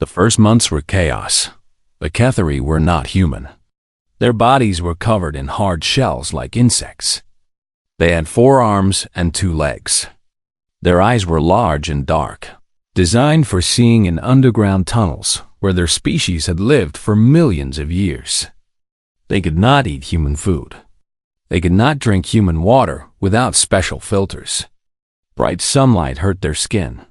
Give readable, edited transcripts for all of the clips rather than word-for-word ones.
The first months were chaos. The Cathari were not human. Their bodies were covered in hard shells like insects. They had 4 arms and 2 legs. Their eyes were large and dark, designed for seeing in underground tunnels where their species had lived for millions of years. They could not eat human food. They could not drink human water without special filters. Bright sunlight hurt their skin.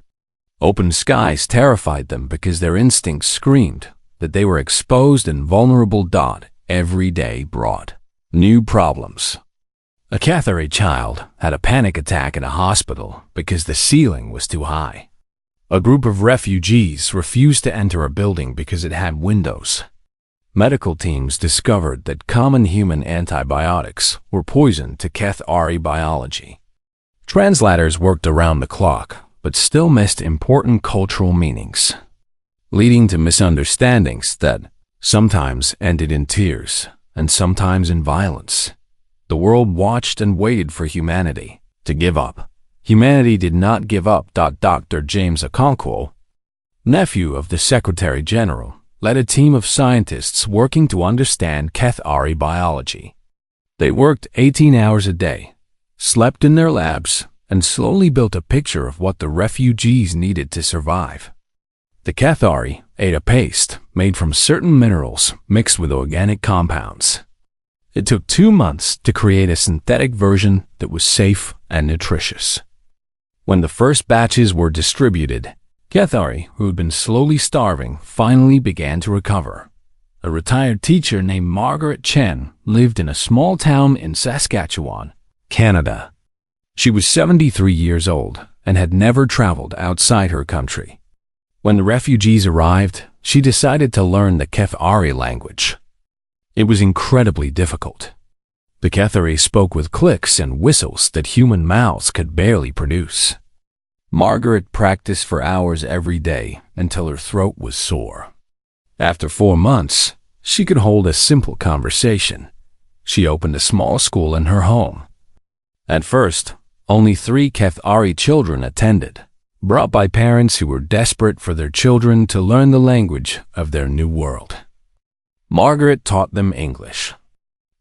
Open skies terrified them because their instincts screamed that they were exposed and vulnerable. Every day brought new problems. A Cathari child had a panic attack in a hospital because the ceiling was too high. A group of refugees refused to enter a building because it had windows. Medical teams discovered that common human antibiotics were poison to Cathari biology. Translators worked around the clock, but still missed important cultural meanings, leading to misunderstandings that sometimes ended in tears and sometimes in violence. The world watched and waited for humanity to give up. Humanity did not give up. Dr. James Okonkwo, nephew of the Secretary General, led a team of scientists working to understand Cathari biology. They worked 18 hours a day, slept in their labs, and slowly built a picture of what the refugees needed to survive. The Cathari ate a paste made from certain minerals mixed with organic compounds. It took 2 months to create a synthetic version that was safe and nutritious. When the first batches were distributed, Cathari, who had been slowly starving, finally began to recover. A retired teacher named Margaret Chen lived in a small town in Saskatchewan, Canada. She was 73 years old and had never traveled outside her country. When the refugees arrived, she decided to learn the Cathari language. It was incredibly difficult. The Cathari spoke with clicks and whistles that human mouths could barely produce. Margaret practiced for hours every day until her throat was sore. After 4 months, she could hold a simple conversation. She opened a small school in her home. At first, only 3 Cathari children attended, brought by parents who were desperate for their children to learn the language of their new world. Margaret taught them English.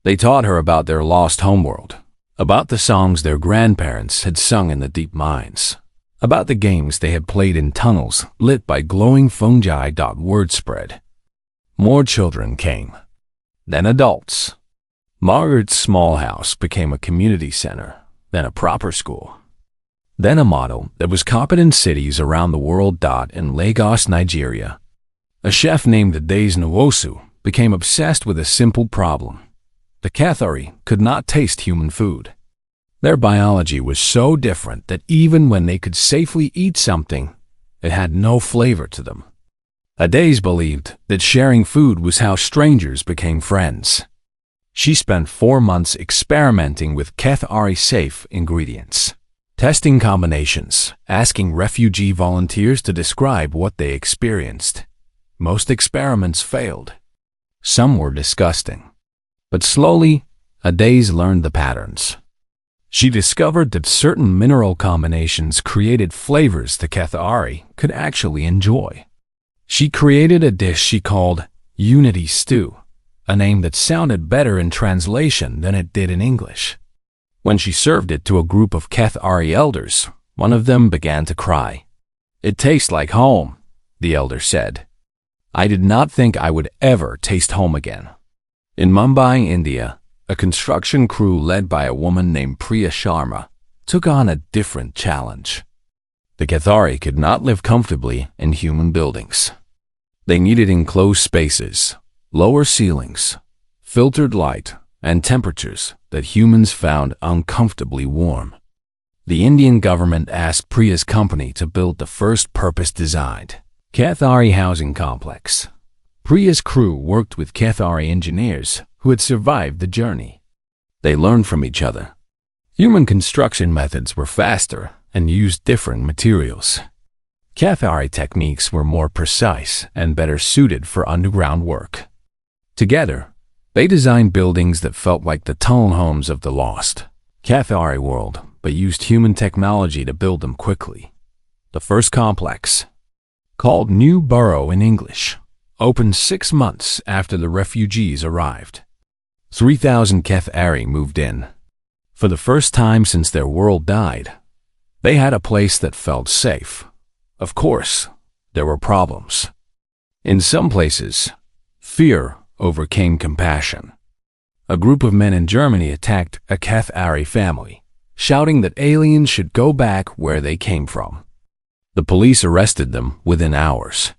They taught her about their lost homeworld, about the songs their grandparents had sung in the deep mines, about the games they had played in tunnels lit by glowing fungi. Word spread. More children came, then adults. Margaret's small house became a community center, then a proper school, then a model that was copied in cities around the world. In Lagos, Nigeria, a chef named Adaeze Nwosu became obsessed with a simple problem. The Cathari could not taste human food. Their biology was so different that even when they could safely eat something, it had no flavor to them. Adaeze believed that sharing food was how strangers became friends. She spent 4 months experimenting with Cathari-safe ingredients, testing combinations, asking refugee volunteers to describe what they experienced. Most experiments failed. Some were disgusting. But slowly, Adaeze learned the patterns. She discovered that certain mineral combinations created flavors the Cathari could actually enjoy. She created a dish she called Unity Stew, a name that sounded better in translation than it did in English. When she served it to a group of Cathari elders, one of them began to cry. "It tastes like home," the elder said. "I did not think I would ever taste home again." In Mumbai, India, a construction crew led by a woman named Priya Sharma took on a different challenge. The Cathari could not live comfortably in human buildings. They needed enclosed spaces, lower ceilings, filtered light, and temperatures that humans found uncomfortably warm. The Indian government asked Priya's company to build the first purpose-designed Cathari housing complex. Priya's crew worked with Cathari engineers who had survived the journey. They learned from each other. Human construction methods were faster and used different materials. Cathari techniques were more precise and better suited for underground work. Together, they designed buildings that felt like the tunnel homes of the lost Cathari world, but used human technology to build them quickly. The first complex, called New Borough in English, opened 6 months after the refugees arrived. 3,000 Cathari moved in. For the first time since their world died, they had a place that felt safe. Of course, there were problems. In some places, fear overcame compassion. A group of men in Germany attacked a Cathari family, shouting that aliens should go back where they came from. The police arrested them within hours.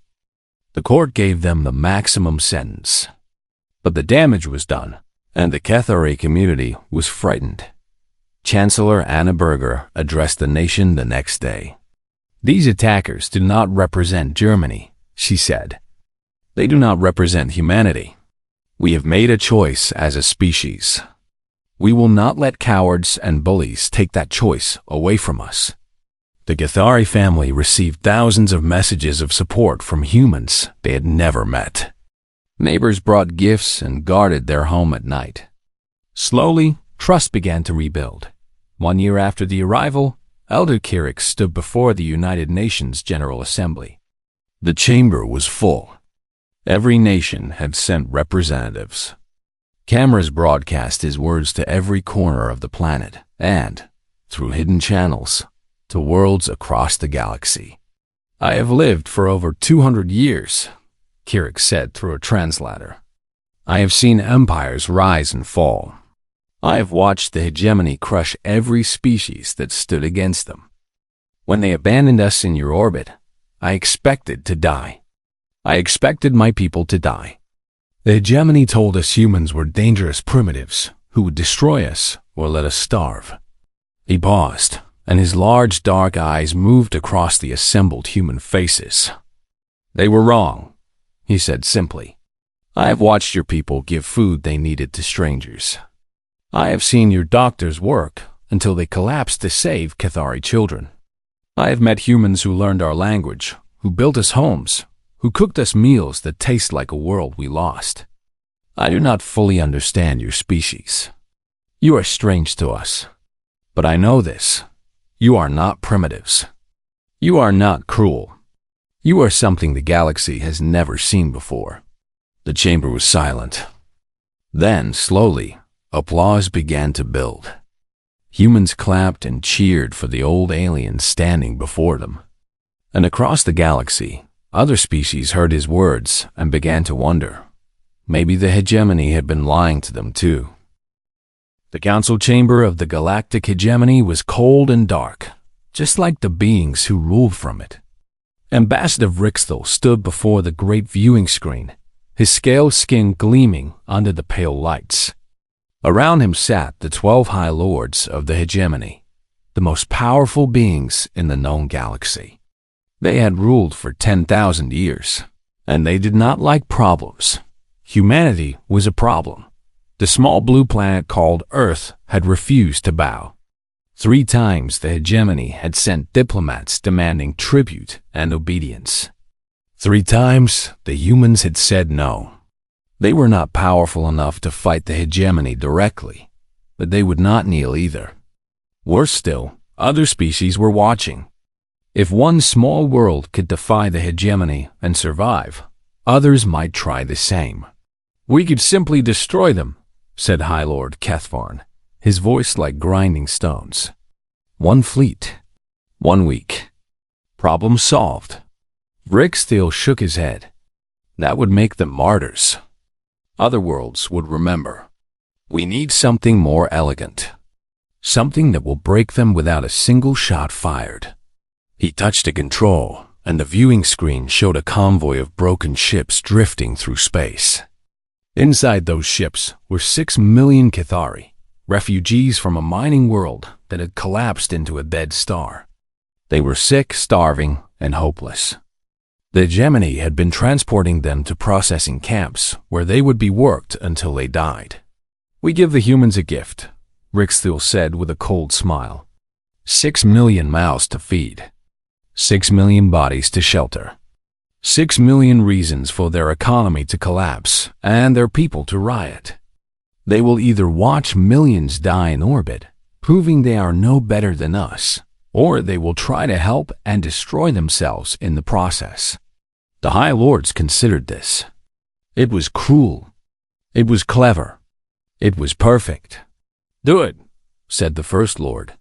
The court gave them the maximum sentence. But the damage was done, and the Cathari community was frightened. Chancellor Anna Berger addressed the nation the next day. "These attackers do not represent Germany," she said. "They do not represent humanity. We have made a choice as a species. We will not let cowards and bullies take that choice away from us." The Cathari family received thousands of messages of support from humans they had never met. Neighbors brought gifts and guarded their home at night. Slowly, trust began to rebuild. 1 year after the arrival, Elder Kirik stood before the United Nations General Assembly. The chamber was full. Every nation had sent representatives. Cameras broadcast his words to every corner of the planet and, through hidden channels, to worlds across the galaxy. "I have lived for over 200 years, Kirik said through a translator. "I have seen empires rise and fall. I have watched the hegemony crush every species that stood against them. When they abandoned us in your orbit, I expected to die. I expected my people to die. The hegemony told us humans were dangerous primitives who would destroy us or let us starve." He paused, and his large dark eyes moved across the assembled human faces. "They were wrong," he said simply. "I have watched your people give food they needed to strangers. I have seen your doctors work until they collapsed to save Cathari children. I have met humans who learned our language, who built us homes, who cooked us meals that taste like a world we lost. I do not fully understand your species. You are strange to us. But I know this. You are not primitives. You are not cruel. You are something the galaxy has never seen before." The chamber was silent. Then, slowly, applause began to build. Humans clapped and cheered for the old alien standing before them. And across the galaxy, other species heard his words and began to wonder. Maybe the hegemony had been lying to them too. The council chamber of the galactic hegemony was cold and dark, just like the beings who ruled from it. Ambassador Rixthal stood before the great viewing screen, his scaled skin gleaming under the pale lights. Around him sat the 12 High Lords of the hegemony, the most powerful beings in the known galaxy. They had ruled for 10,000 years, and they did not like problems. Humanity was a problem. The small blue planet called Earth had refused to bow. 3 times the hegemony had sent diplomats demanding tribute and obedience. 3 times the humans had said no. They were not powerful enough to fight the hegemony directly, but they would not kneel either. Worse still, other species were watching. If one small world could defy the hegemony and survive, others might try the same. "We could simply destroy them," said High Lord Cathvarn, his voice like grinding stones. 1 fleet, 1 week. Problem solved. Rixthal shook his head. That would make them martyrs. Other worlds would remember. We need something more elegant. Something that will break them without a single shot fired. He touched a control, and the viewing screen showed a convoy of broken ships drifting through space. Inside those ships were 6 million Cathari, refugees from a mining world that had collapsed into a dead star. They were sick, starving, and hopeless. The hegemony had been transporting them to processing camps where they would be worked until they died. "We give the humans a gift," Rixthal said with a cold smile. 6 million mouths to feed. 6 million bodies to shelter. 6 million reasons for their economy to collapse and their people to riot. They will either watch millions die in orbit, proving they are no better than us, or they will try to help and destroy themselves in the process. The High Lords considered this. It was cruel. It was clever. It was perfect. "Do it," said the First Lord.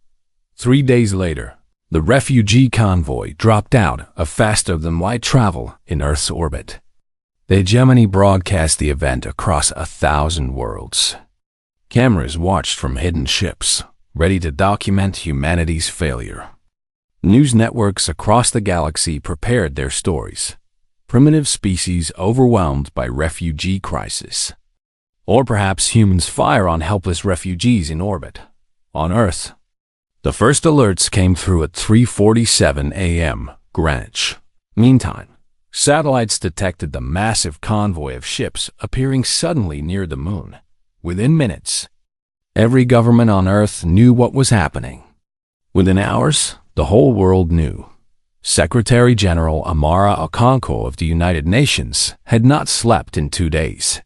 3 days later, the refugee convoy dropped out of faster-than-light travel in Earth's orbit. The hegemony broadcast the event across 1,000 worlds. Cameras watched from hidden ships, ready to document humanity's failure. News networks across the galaxy prepared their stories. Primitive species overwhelmed by refugee crisis. Or perhaps humans fire on helpless refugees in orbit. On Earth. The first alerts came through at 3:47 a.m. Greenwich. Meantime, satellites detected the massive convoy of ships appearing suddenly near the moon. Within minutes, every government on Earth knew what was happening. Within hours, the whole world knew. Secretary General Amara Okonkwo of the United Nations had not slept in 2 days.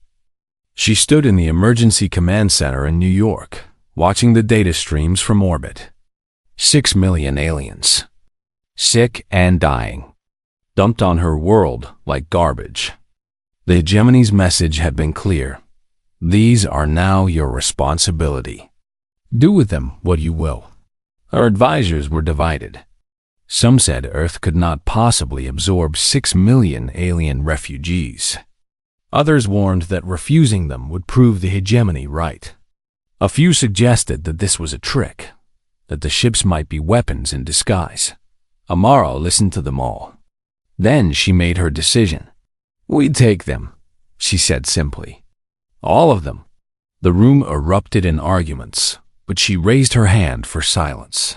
She stood in the Emergency Command Center in New York, watching the data streams from orbit. 6 million aliens, sick and dying, dumped on her world like garbage. The hegemony's message had been clear. These are now your responsibility. Do with them what you will. Her advisors were divided. Some said Earth could not possibly absorb 6 million alien refugees. Others warned that refusing them would prove the hegemony right. A few suggested that this was a trick, that the ships might be weapons in disguise. Amara listened to them all. Then she made her decision. "We take them," she said simply. "All of them." The room erupted in arguments, but she raised her hand for silence.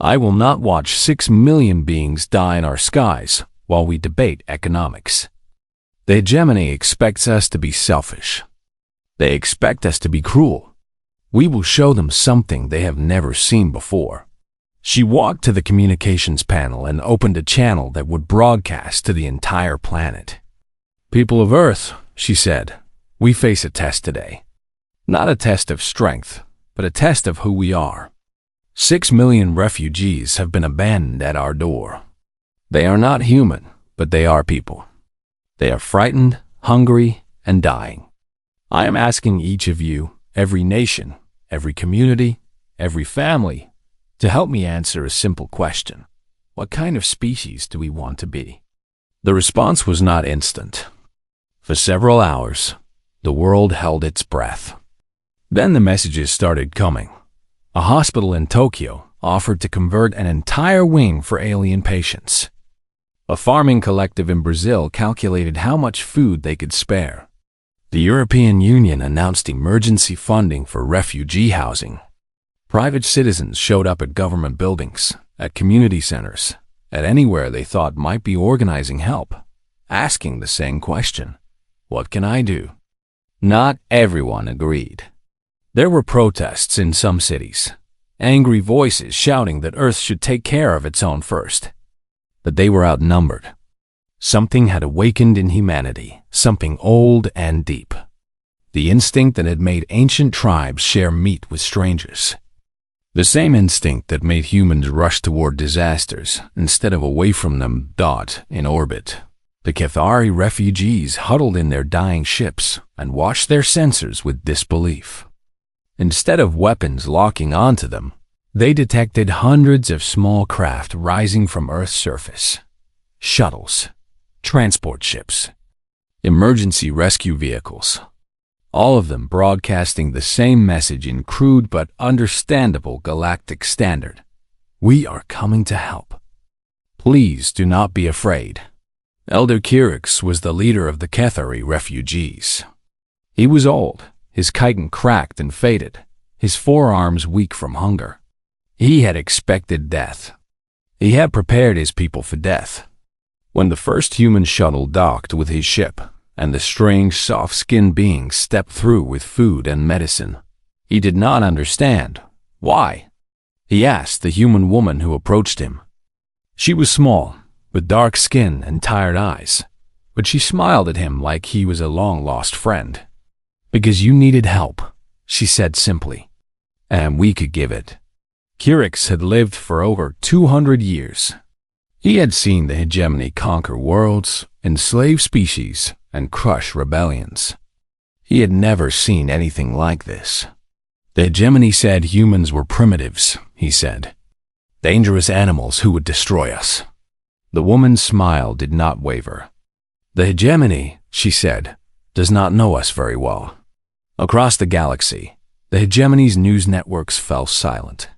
"I will not watch 6 million beings die in our skies while we debate economics." The hegemony expects us to be selfish. They expect us to be cruel. We will show them something they have never seen before. She walked to the communications panel and opened a channel that would broadcast to the entire planet. "People of Earth," she said, "we face a test today. Not a test of strength, but a test of who we are. 6 million refugees have been abandoned at our door. They are not human, but they are people. They are frightened, hungry, and dying. I am asking each of you, every nation, every community, every family, to help me answer a simple question. What kind of species do we want to be?" The response was not instant. For several hours, the world held its breath. Then the messages started coming. A hospital in Tokyo offered to convert an entire wing for alien patients. A farming collective in Brazil calculated how much food they could spare. The European Union announced emergency funding for refugee housing. Private citizens showed up at government buildings, at community centers, at anywhere they thought might be organizing help, asking the same question: what can I do? Not everyone agreed. There were protests in some cities, angry voices shouting that Earth should take care of its own first. But they were outnumbered. Something had awakened in humanity, something old and deep. The instinct that had made ancient tribes share meat with strangers. The same instinct that made humans rush toward disasters instead of away from them. In orbit, the Cathari refugees huddled in their dying ships and watched their sensors with disbelief. Instead of weapons locking onto them, they detected hundreds of small craft rising from Earth's surface. Shuttles, transport ships, emergency rescue vehicles, all of them broadcasting the same message in crude but understandable galactic standard. We are coming to help. Please do not be afraid. Elder Kyrix was the leader of the Cathari refugees. He was old, his chitin cracked and faded, his forearms weak from hunger. He had expected death. He had prepared his people for death. When the first human shuttle docked with his ship, and the strange soft-skinned being stepped through with food and medicine, he did not understand. Why? He asked the human woman who approached him. She was small, with dark skin and tired eyes, but she smiled at him like he was a long-lost friend. "Because you needed help," she said simply, "and we could give it." Kyrix had lived for over 200 years. He had seen the hegemony conquer worlds, enslave species, and crush rebellions. He had never seen anything like this. The hegemony said humans were primitives, he said. Dangerous animals who would destroy us. The woman's smile did not waver. The hegemony, she said, does not know us very well. Across the galaxy, the hegemony's news networks fell silent.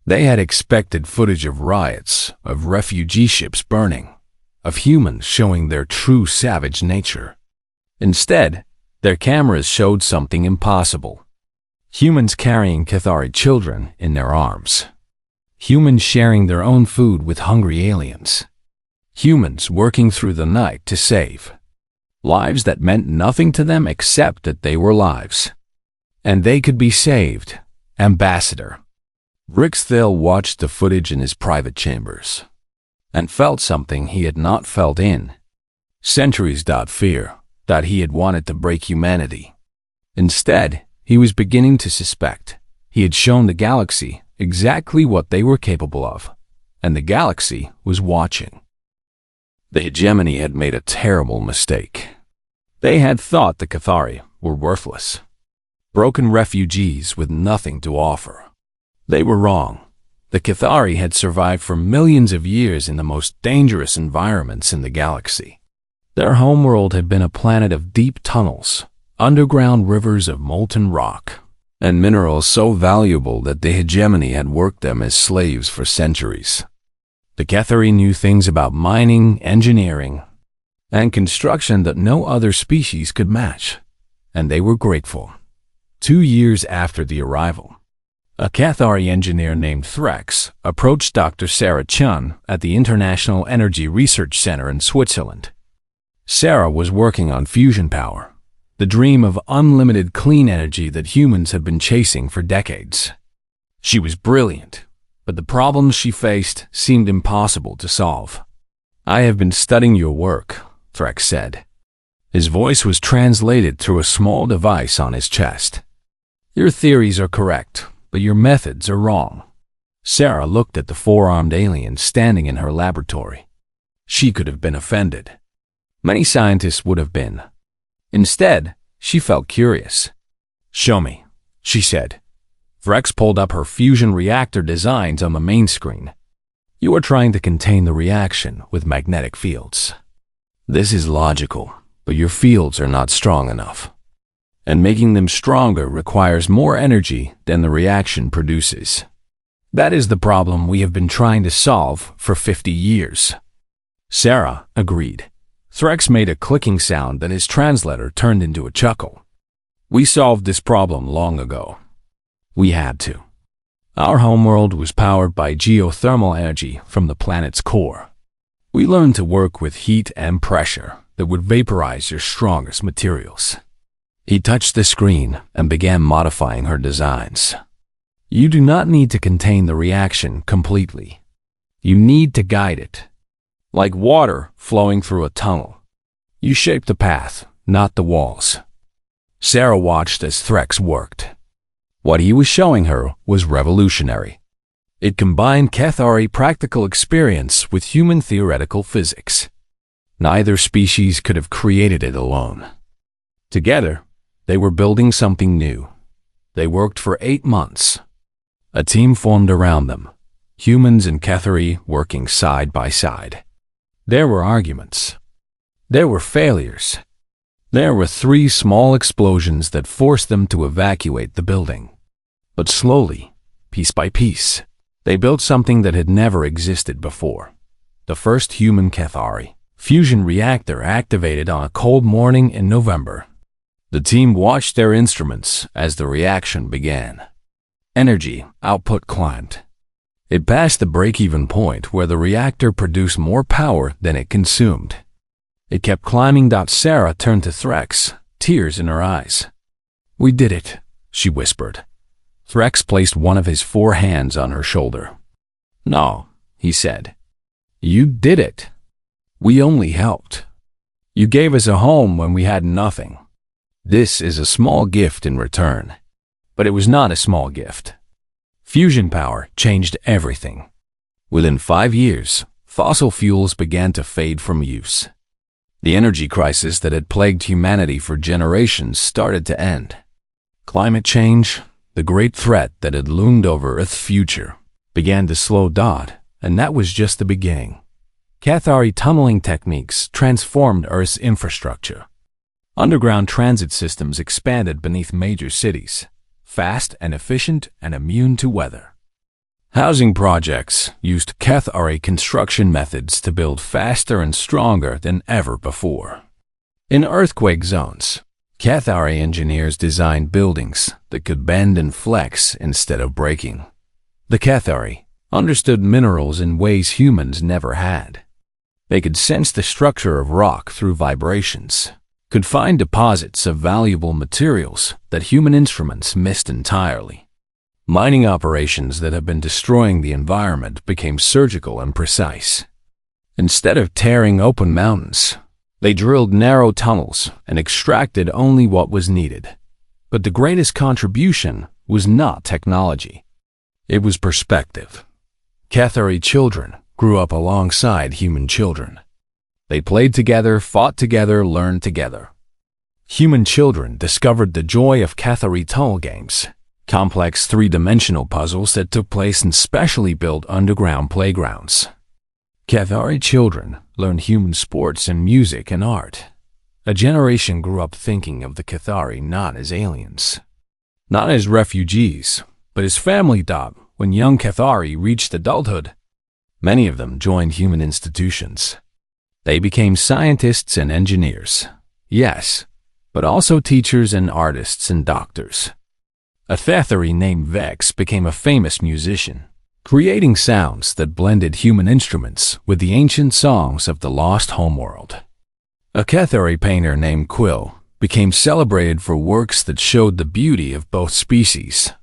They had expected footage of riots, of refugee ships burning, of humans showing their true savage nature. Instead, their cameras showed something impossible. Humans carrying Cathari children in their arms. Humans sharing their own food with hungry aliens. Humans working through the night to save. Lives that meant nothing to them except that they were lives. And they could be saved. Ambassador. Rixthale watched the footage in his private chambers and felt something he had not felt in centuries. Fear that he had wanted to break humanity. Instead, he was beginning to suspect he had shown the galaxy exactly what they were capable of, and the galaxy was watching. The hegemony had made a terrible mistake. They had thought the Cathari were worthless, broken refugees with nothing to offer. They were wrong. The Cathari had survived for millions of years in the most dangerous environments in the galaxy. Their homeworld had been a planet of deep tunnels, underground rivers of molten rock, and minerals so valuable that the hegemony had worked them as slaves for centuries. The Cathari knew things about mining, engineering, and construction that no other species could match, and they were grateful. 2 years after the arrival, a Cathari engineer named Threx approached Dr. Sarah Chun at the International Energy Research Center in Switzerland. Sarah was working on fusion power, the dream of unlimited clean energy that humans had been chasing for decades. She was brilliant, but the problems she faced seemed impossible to solve. "I have been studying your work," Threx said. His voice was translated through a small device on his chest. "Your theories are correct, but your methods are wrong." Sarah looked at the four-armed alien standing in her laboratory. She could have been offended. Many scientists would have been. Instead, she felt curious. "Show me," she said. Threx pulled up her fusion reactor designs on the main screen. "You are trying to contain the reaction with magnetic fields. This is logical, but your fields are not strong enough. And making them stronger requires more energy than the reaction produces. That is the problem we have been trying to solve for 50 years. Sarah agreed. Threx made a clicking sound that his translator turned into a chuckle. "We solved this problem long ago. We had to. Our homeworld was powered by geothermal energy from the planet's core. We learned to work with heat and pressure that would vaporize your strongest materials." He touched the screen and began modifying her designs. "You do not need to contain the reaction completely. You need to guide it. Like water flowing through a tunnel. You shape the path, not the walls." Sarah watched as Threx worked. What he was showing her was revolutionary. It combined Cathari practical experience with human theoretical physics. Neither species could have created it alone. Together, they were building something new. They worked for 8 months. A team formed around them, humans and Cathari working side by side. There were arguments. There were failures. There were 3 small explosions that forced them to evacuate the building. But slowly, piece by piece, they built something that had never existed before. The first human Cathari fusion reactor activated on a cold morning in November. The team watched their instruments as the reaction began. Energy output climbed. It passed the break-even point where the reactor produced more power than it consumed. It kept climbing. Sarah turned to Threx, tears in her eyes. "We did it," she whispered. Threx placed one of his 4 hands on her shoulder. "No," he said. "You did it. We only helped. You gave us a home when we had nothing. This is a small gift in return." But it was not a small gift. Fusion power changed everything. Within 5 years, fossil fuels began to fade from use. The energy crisis that had plagued humanity for generations started to end. Climate change, the great threat that had loomed over Earth's future, began to slow down, and that was just the beginning. Cathari tunneling techniques transformed Earth's infrastructure. Underground transit systems expanded beneath major cities, fast and efficient and immune to weather. Housing projects used Cathari construction methods to build faster and stronger than ever before. In earthquake zones, Cathari engineers designed buildings that could bend and flex instead of breaking. The Cathari understood minerals in ways humans never had. They could sense the structure of rock through vibrations, could find deposits of valuable materials that human instruments missed entirely. Mining operations that had been destroying the environment became surgical and precise. Instead of tearing open mountains, they drilled narrow tunnels and extracted only what was needed. But the greatest contribution was not technology. It was perspective. Cathari children grew up alongside human children. They played together, fought together, learned together. Human children discovered the joy of Cathari tunnel games, complex three-dimensional puzzles that took place in specially built underground playgrounds. Cathari children learned human sports and music and art. A generation grew up thinking of the Cathari not as aliens, not as refugees, but as family. When young Cathari reached adulthood, many of them joined human institutions. They became scientists and engineers, yes, but also teachers and artists and doctors. A Cathari named Vex became a famous musician, creating sounds that blended human instruments with the ancient songs of the lost homeworld. A Cathari painter named Quill became celebrated for works that showed the beauty of both species.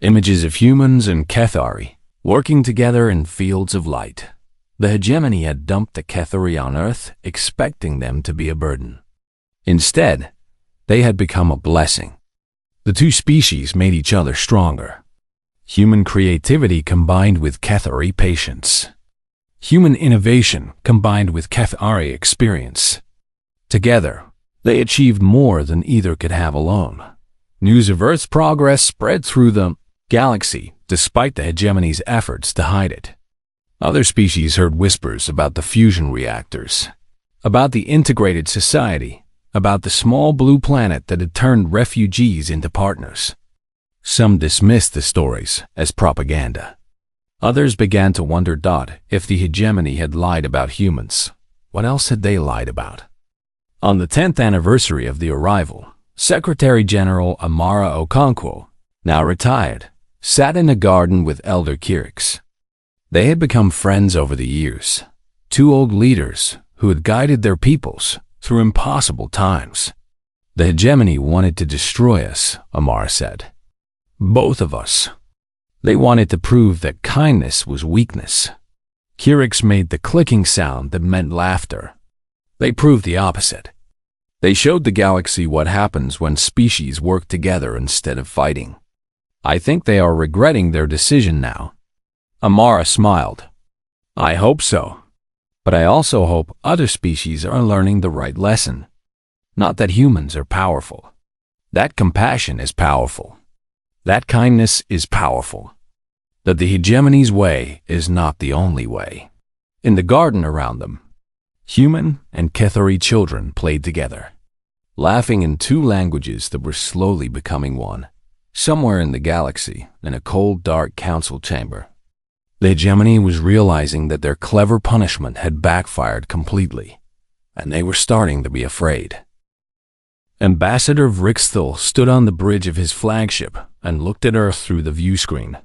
Images of humans and Cathari working together in fields of light. The hegemony had dumped the Cathari on Earth, expecting them to be a burden. Instead, they had become a blessing. The two species made each other stronger. Human creativity combined with Cathari patience. Human innovation combined with Cathari experience. Together, they achieved more than either could have alone. News of Earth's progress spread through the galaxy, despite the hegemony's efforts to hide it. Other species heard whispers about the fusion reactors, about the integrated society, about the small blue planet that had turned refugees into partners. Some dismissed the stories as propaganda. Others began to wonder if the hegemony had lied about humans. What else had they lied about? On the 10th anniversary of the arrival, Secretary General Amara Okonkwo, now retired, sat in a garden with Elder Kirix. They had become friends over the years, two old leaders who had guided their peoples through impossible times. The hegemony wanted to destroy us, Amara said. Both of us. They wanted to prove that kindness was weakness. Kirix made the clicking sound that meant laughter. They proved the opposite. They showed the galaxy what happens when species work together instead of fighting. I think they are regretting their decision now. Amara smiled. I hope so. But I also hope other species are learning the right lesson. Not that humans are powerful. That compassion is powerful. That kindness is powerful. That the hegemony's way is not the only way. In the garden around them, human and Cathari children played together, laughing in two languages that were slowly becoming one. Somewhere in the galaxy, in a cold, dark council chamber, the hegemony was realizing that their clever punishment had backfired completely, and they were starting to be afraid. Ambassador Vrixthal stood on the bridge of his flagship and looked at Earth through the view screen.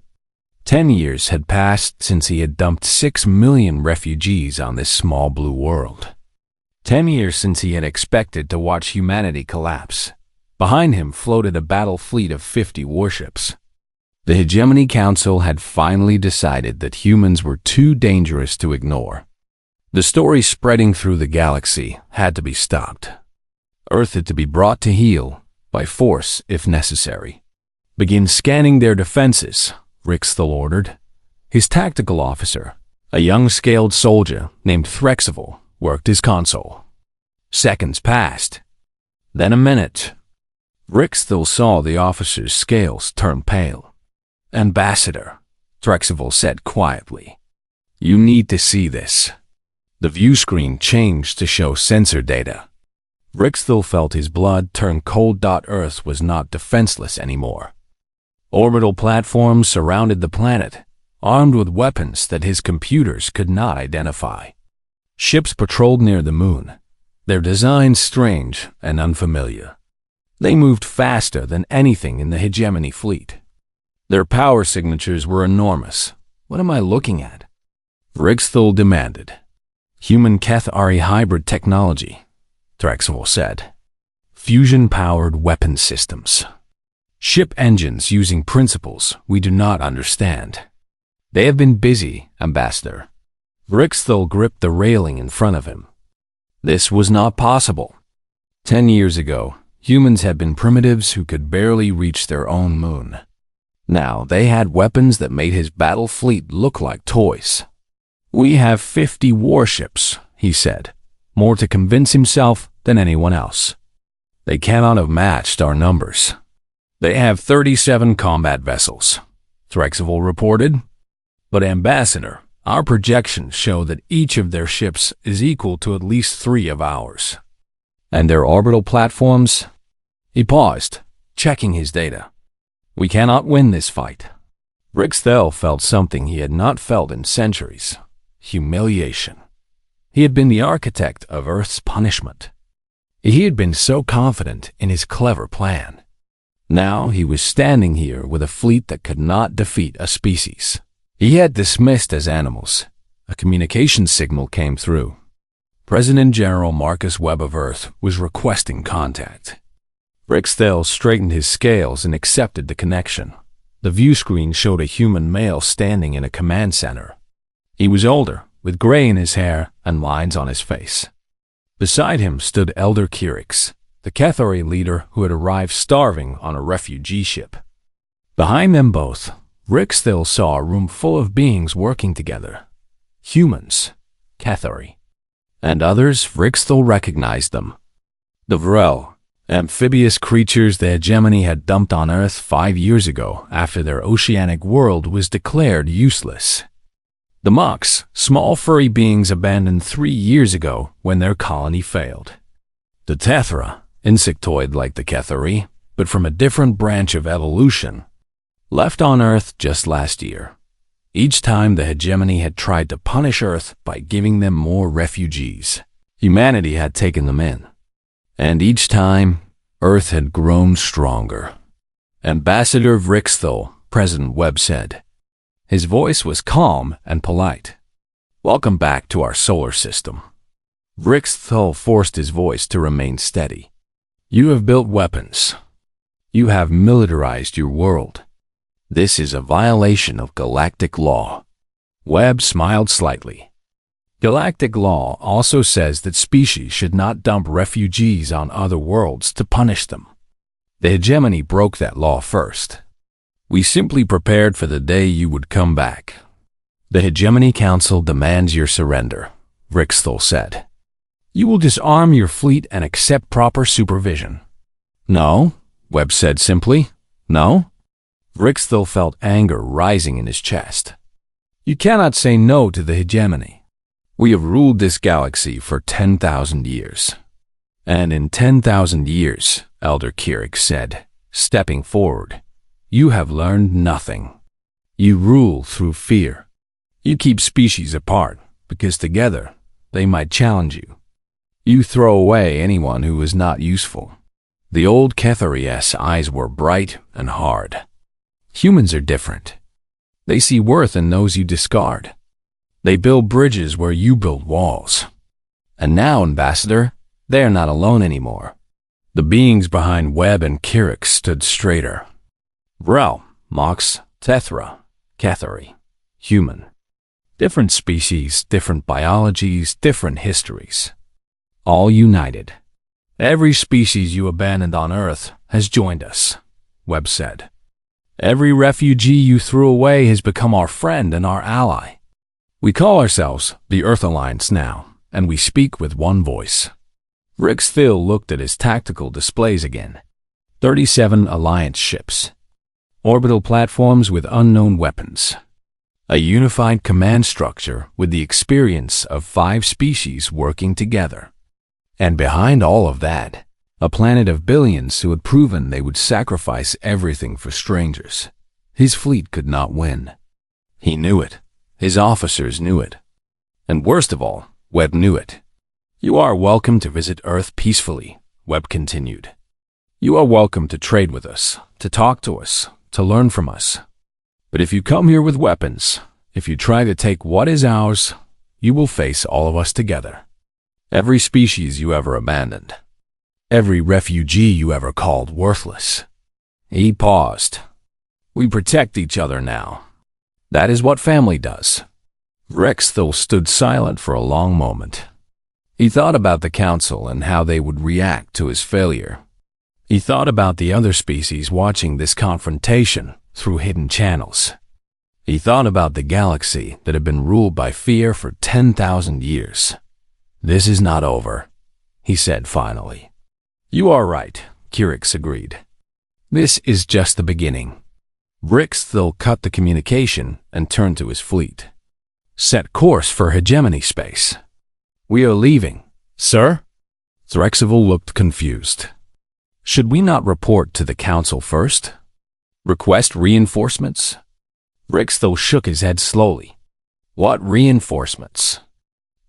10 years had passed since he had dumped 6 million refugees on this small blue world. 10 years since he had expected to watch humanity collapse. Behind him floated a battle fleet of 50 warships. The Hegemony Council had finally decided that humans were too dangerous to ignore. The story spreading through the galaxy had to be stopped. Earth had to be brought to heel, by force if necessary. Begin scanning their defenses, Vrixthal ordered. His tactical officer, a young scaled soldier named Threxival, worked his console. Seconds passed. Then a minute. Rick still saw the officer's scales turn pale. "Ambassador," Drexel said quietly. "You need to see this." The view screen changed to show sensor data. Rick still felt his blood turn cold. Earth was not defenseless anymore. Orbital platforms surrounded the planet, armed with weapons that his computers could not identify. Ships patrolled near the moon, their designs strange and unfamiliar. They moved faster than anything in the hegemony fleet. Their power signatures were enormous. "What am I looking at?" Rickstol demanded. "Human Cathari hybrid technology," Drexel said. "Fusion-powered weapon systems. Ship engines using principles we do not understand. They have been busy, Ambassador." Rickstol gripped the railing in front of him. This was not possible. 10 years ago, humans had been primitives who could barely reach their own moon. Now they had weapons that made his battle fleet look like toys. "We have 50 warships," he said, more to convince himself than anyone else. "They cannot have matched our numbers." "They have 37 combat vessels," Drexel reported. "But Ambassador, our projections show that each of their ships is equal to at least 3 of ours." "And their orbital platforms?" He paused, checking his data. "We cannot win this fight." Rickstell felt something he had not felt in centuries: humiliation. He had been the architect of Earth's punishment. He had been so confident in his clever plan. Now he was standing here with a fleet that could not defeat a species he had dismissed as animals. A communication signal came through. President General Marcus Webb of Earth was requesting contact. Rickstell straightened his scales and accepted the connection. The view screen showed a human male standing in a command center. He was older, with gray in his hair and lines on his face. Beside him stood Elder Kirix, the Cathari leader who had arrived starving on a refugee ship. Behind them both, Rick still saw a room full of beings working together. Humans, Cathari, and others. Rick still recognized them. The Vrel, amphibious creatures the hegemony had dumped on Earth 5 years ago after their oceanic world was declared useless. The Mox, small furry beings abandoned 3 years ago when their colony failed. The Tethra, insectoid like the Cathari, but from a different branch of evolution, left on Earth just last year. Each time the hegemony had tried to punish Earth by giving them more refugees, humanity had taken them in. And each time, Earth had grown stronger. "Ambassador Rickstol," President Webb said. His voice was calm and polite. "Welcome back to our solar system." Rickstol forced his voice to remain steady. "You have built weapons. You have militarized your world. This is a violation of galactic law." Webb smiled slightly. Galactic law also says that species should not dump refugees on other worlds to punish them. The hegemony broke that law first. "We simply prepared for the day you would come back." "The Hegemony Council demands your surrender," Rickstol said. "You will disarm your fleet and accept proper supervision." "No," Webb said simply. "No." Rickstol felt anger rising in his chest. "You cannot say no to the hegemony. We have ruled this galaxy for 10,000 years. And in 10,000 years, Elder Kirix said, stepping forward, you have learned nothing. You rule through fear. You keep species apart, because together they might challenge you. You throw away anyone who is not useful." The old Cathari's eyes were bright and hard. "Humans are different. They see worth in those you discard. They build bridges where you build walls. And now, Ambassador, they are not alone anymore." The beings behind Webb and Kirix stood straighter. Vrel, Mox, Tethra, Cathari, human. Different species, different biologies, different histories. All united. "Every species you abandoned on Earth has joined us," Webb said. "Every refugee you threw away has become our friend and our ally. We call ourselves the Earth Alliance now, and we speak with one voice." Rick Thiel looked at his tactical displays again. 37 Alliance ships. Orbital platforms with unknown weapons. A unified command structure with the experience of 5 species working together. And behind all of that, a planet of billions who had proven they would sacrifice everything for strangers. His fleet could not win. He knew it. His officers knew it. And worst of all, Webb knew it. "You are welcome to visit Earth peacefully," Webb continued. "You are welcome to trade with us, to talk to us, to learn from us. But if you come here with weapons, if you try to take what is ours, you will face all of us together. Every species you ever abandoned. Every refugee you ever called worthless." He paused. "We protect each other now. That is what family does." Rex Thiel stood silent for a long moment. He thought about the council and how they would react to his failure. He thought about the other species watching this confrontation through hidden channels. He thought about the galaxy that had been ruled by fear for 10,000 years. "This is not over," he said finally. "You are right," Kirix agreed. "This is just the beginning." Rick Thiel cut the communication and turned to his fleet. "Set course for hegemony space." "We are leaving, sir?" Threxival looked confused. "Should we not report to the council first? Request reinforcements?" Rick Thiel shook his head slowly. "What reinforcements?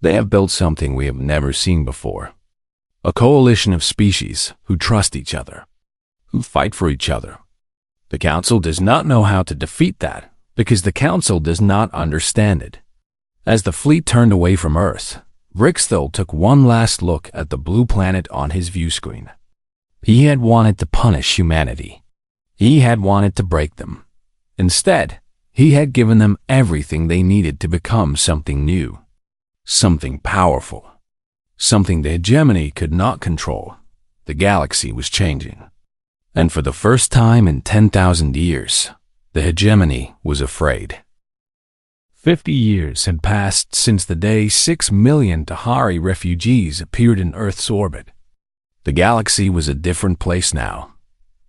They have built something we have never seen before. A coalition of species who trust each other, who fight for each other. The council does not know how to defeat that because the council does not understand it." As the fleet turned away from Earth, Rick Thiel took one last look at the blue planet on his view screen. He had wanted to punish humanity. He had wanted to break them. Instead, he had given them everything they needed to become something new, something powerful, something the hegemony could not control. The galaxy was changing. And for the first time in 10,000 years, the hegemony was afraid. 50 years had passed since the day 6 million Tahari refugees appeared in Earth's orbit. The galaxy was a different place now.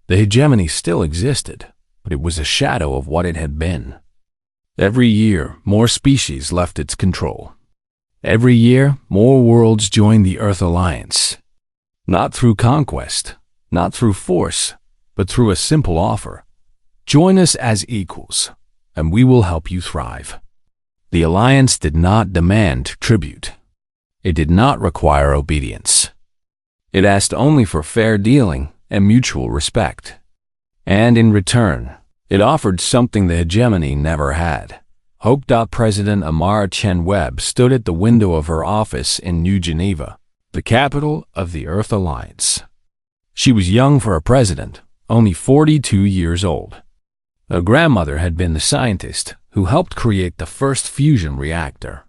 The hegemony still existed, but it was a shadow of what it had been. Every year, more species left its control. Every year, more worlds joined the Earth Alliance. Not through conquest, not through force, but through a simple offer. Join us as equals, and we will help you thrive. The Alliance did not demand tribute. It did not require obedience. It asked only for fair dealing and mutual respect. And in return, it offered something the hegemony never had. Hope. President Amara Chen Webb stood at the window of her office in New Geneva, the capital of the Earth Alliance. She was young for a president, only 42 years old. Her grandmother had been the scientist who helped create the first fusion reactor.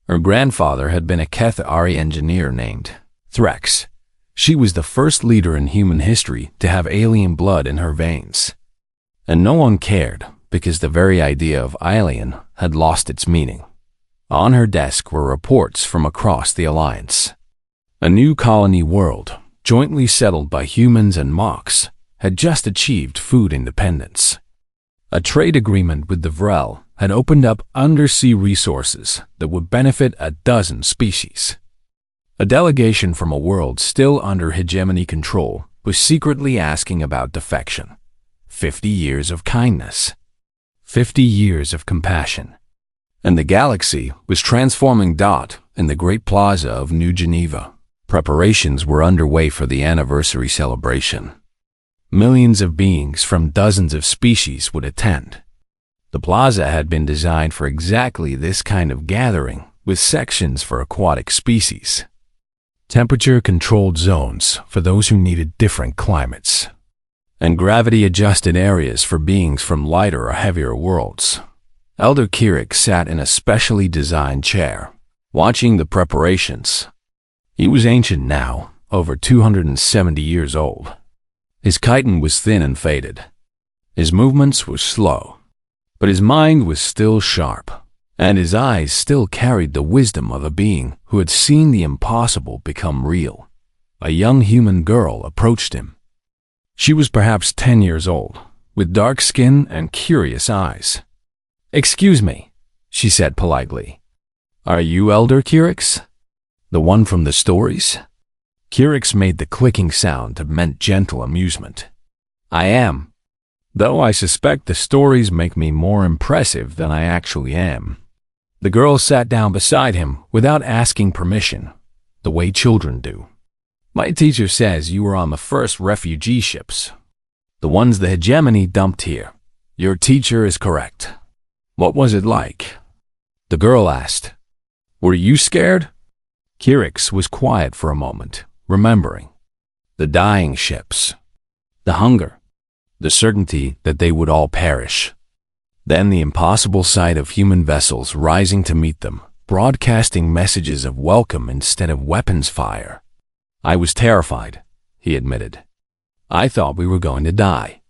Her grandfather had been a Cathari engineer named Threx. She was the first leader in human history to have alien blood in her veins. And no one cared, because the very idea of alien had lost its meaning. On her desk were reports from across the Alliance. A new colony world, jointly settled by humans and Mox, had just achieved food independence. A trade agreement with the Vrel had opened up undersea resources that would benefit a dozen species. A delegation from a world still under hegemony control was secretly asking about defection. 50 years of kindness. 50 years of compassion. And the galaxy was transforming. In the Great Plaza of New Geneva, preparations were underway for the anniversary celebration. Millions of beings from dozens of species would attend. The plaza had been designed for exactly this kind of gathering, with sections for aquatic species. Temperature-controlled zones for those who needed different climates, and gravity-adjusted areas for beings from lighter or heavier worlds. Elder Kirik sat in a specially designed chair, watching the preparations. He was ancient now, over 270 years old. His chitin was thin and faded. His movements were slow, but his mind was still sharp, and his eyes still carried the wisdom of a being who had seen the impossible become real. a young human girl approached him. She was perhaps 10 years old, with dark skin and curious eyes. "Excuse me," she said politely. "Are you Elder Kirix? The one from the stories?" Kirix made the clicking sound that meant gentle amusement. "I am, though I suspect the stories make me more impressive than I actually am." The girl sat down beside him without asking permission, the way children do. "My teacher says you were on the first refugee ships, the ones the hegemony dumped here. Your teacher is correct." "What was it like?" the girl asked. "Were you scared?" Kirix was quiet for a moment, remembering. The dying ships, the hunger, the certainty that they would all perish. Then the impossible sight of human vessels rising to meet them, broadcasting messages of welcome instead of weapons fire. "I was terrified," he admitted. "I thought we were going to die.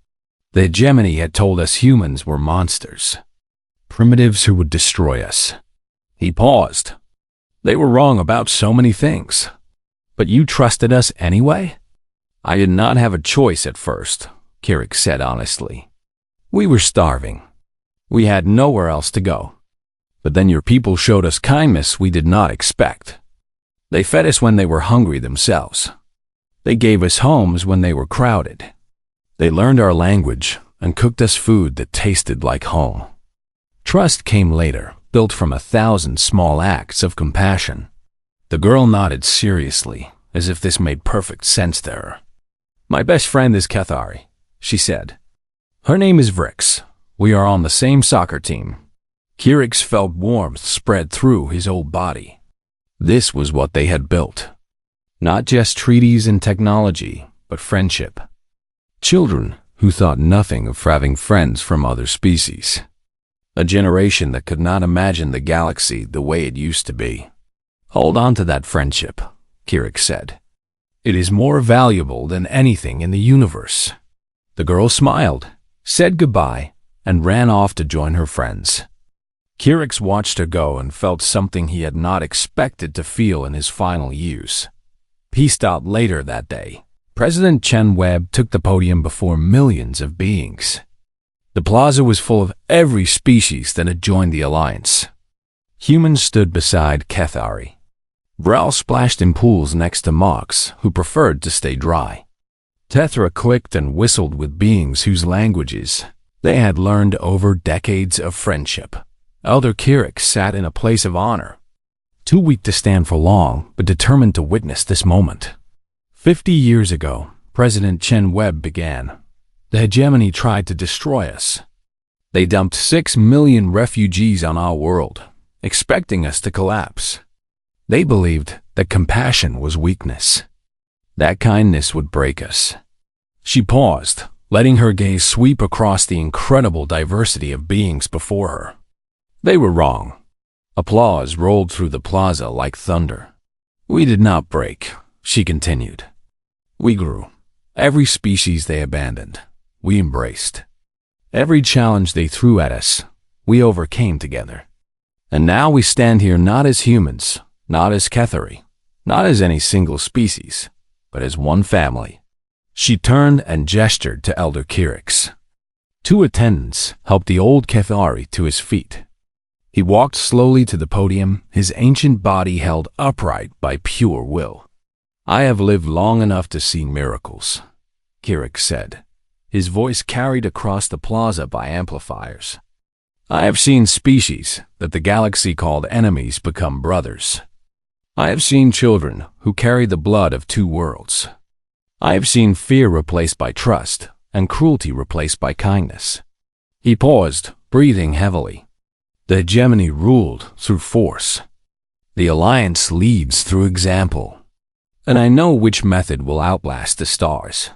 The hegemony had told us humans were monsters, primitives who would destroy us." He paused. "They were wrong about so many things. But you trusted us anyway?" "I did not have a choice at first," Kirix said honestly. "We were starving. We had nowhere else to go. But then your people showed us kindness we did not expect. They fed us when they were hungry themselves. They gave us homes when they were crowded. They learned our language and cooked us food that tasted like home." Trust came later, built from 1,000 small acts of compassion. The girl nodded seriously, as if this made perfect sense to her. "My best friend is Cathari," she said. "Her name is Vrix. We are on the same soccer team." Kirix felt warmth spread through his old body. This was what they had built. Not just treaties and technology, but friendship. Children who thought nothing of having friends from other species. A generation that could not imagine the galaxy the way it used to be. "Hold on to that friendship," Kirix said. "It is more valuable than anything in the universe." The girl smiled, said goodbye, and ran off to join her friends. Kirix watched her go and felt something he had not expected to feel in his final years. He stopped later that day. President Chen Webb took the podium before millions of beings. The plaza was full of every species that had joined the alliance. Humans stood beside Cathari. Vrel splashed in pools next to Mox, who preferred to stay dry. Tethra clicked and whistled with beings whose languages they had learned over decades of friendship. Elder Kirix sat in a place of honor, too weak to stand for long, but determined to witness this moment. 50 years ago, President Chen Webb began. The hegemony tried to destroy us. They dumped 6 million refugees on our world, expecting us to collapse. They believed that compassion was weakness, that kindness would break us. She paused, letting her gaze sweep across the incredible diversity of beings before her. They were wrong. Applause rolled through the plaza like thunder. "We did not break," she continued. "We grew. Every species they abandoned, we embraced. Every challenge they threw at us, we overcame together. And now we stand here not as humans, not as Cathari, not as any single species, but as one family." She turned and gestured to Elder Kirix. 2 attendants helped the old Cathari to his feet. He walked slowly to the podium, his ancient body held upright by pure will. "I have lived long enough to see miracles," Kirix said, his voice carried across the plaza by amplifiers. "I have seen species that the galaxy called enemies become brothers. I have seen children who carry the blood of 2 worlds. I have seen fear replaced by trust and cruelty replaced by kindness." He paused, breathing heavily. The hegemony ruled through force. The alliance leads through example. And I know which method will outlast the stars.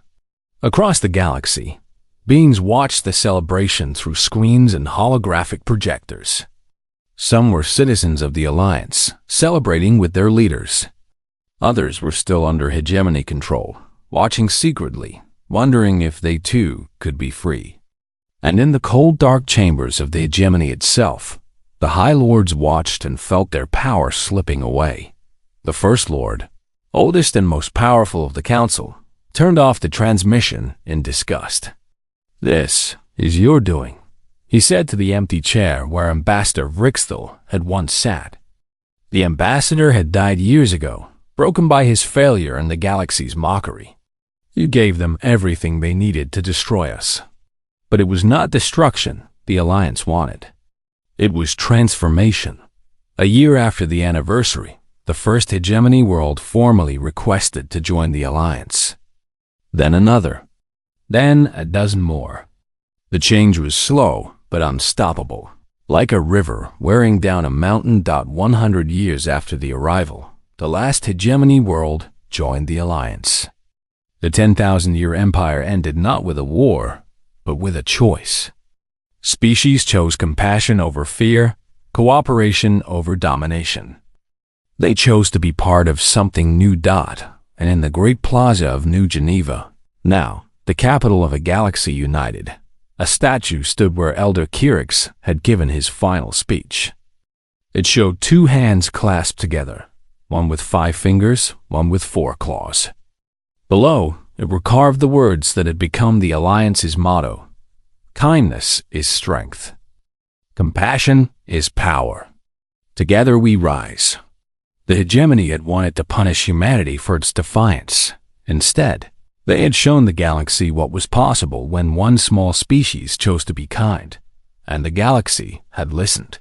Across the galaxy, beings watched the celebration through screens and holographic projectors. Some were citizens of the alliance, celebrating with their leaders. Others were still under hegemony control, watching secretly, wondering if they too could be free. And in the cold dark chambers of the hegemony itself, the High Lords watched and felt their power slipping away. The First Lord, oldest and most powerful of the council, turned off the transmission in disgust. "This is your doing," he said to the empty chair where Ambassador Vrixthal had once sat. The ambassador had died years ago, broken by his failure and the galaxy's mockery. "You gave them everything they needed to destroy us." But it was not destruction the Alliance wanted. It was transformation. A year after the anniversary, the first hegemony world formally requested to join the Alliance. Then another. Then a dozen more. The change was slow but unstoppable, like a river wearing down a mountain. 100 years after the arrival, the last hegemony world joined the Alliance. The 10,000-year empire ended not with a war, but with a choice. Species chose compassion over fear, cooperation over domination. They chose to be part of something new. And in the great plaza of New Geneva, now the capital of a galaxy united, a statue stood where Elder Kyrix had given his final speech. It showed two hands clasped together, one with 5 fingers, one with 4 claws. Below, it were carved the words that had become the Alliance's motto: "Kindness is strength. Compassion is power. Together we rise." The hegemony had wanted to punish humanity for its defiance. Instead, they had shown the galaxy what was possible when one small species chose to be kind, and the galaxy had listened.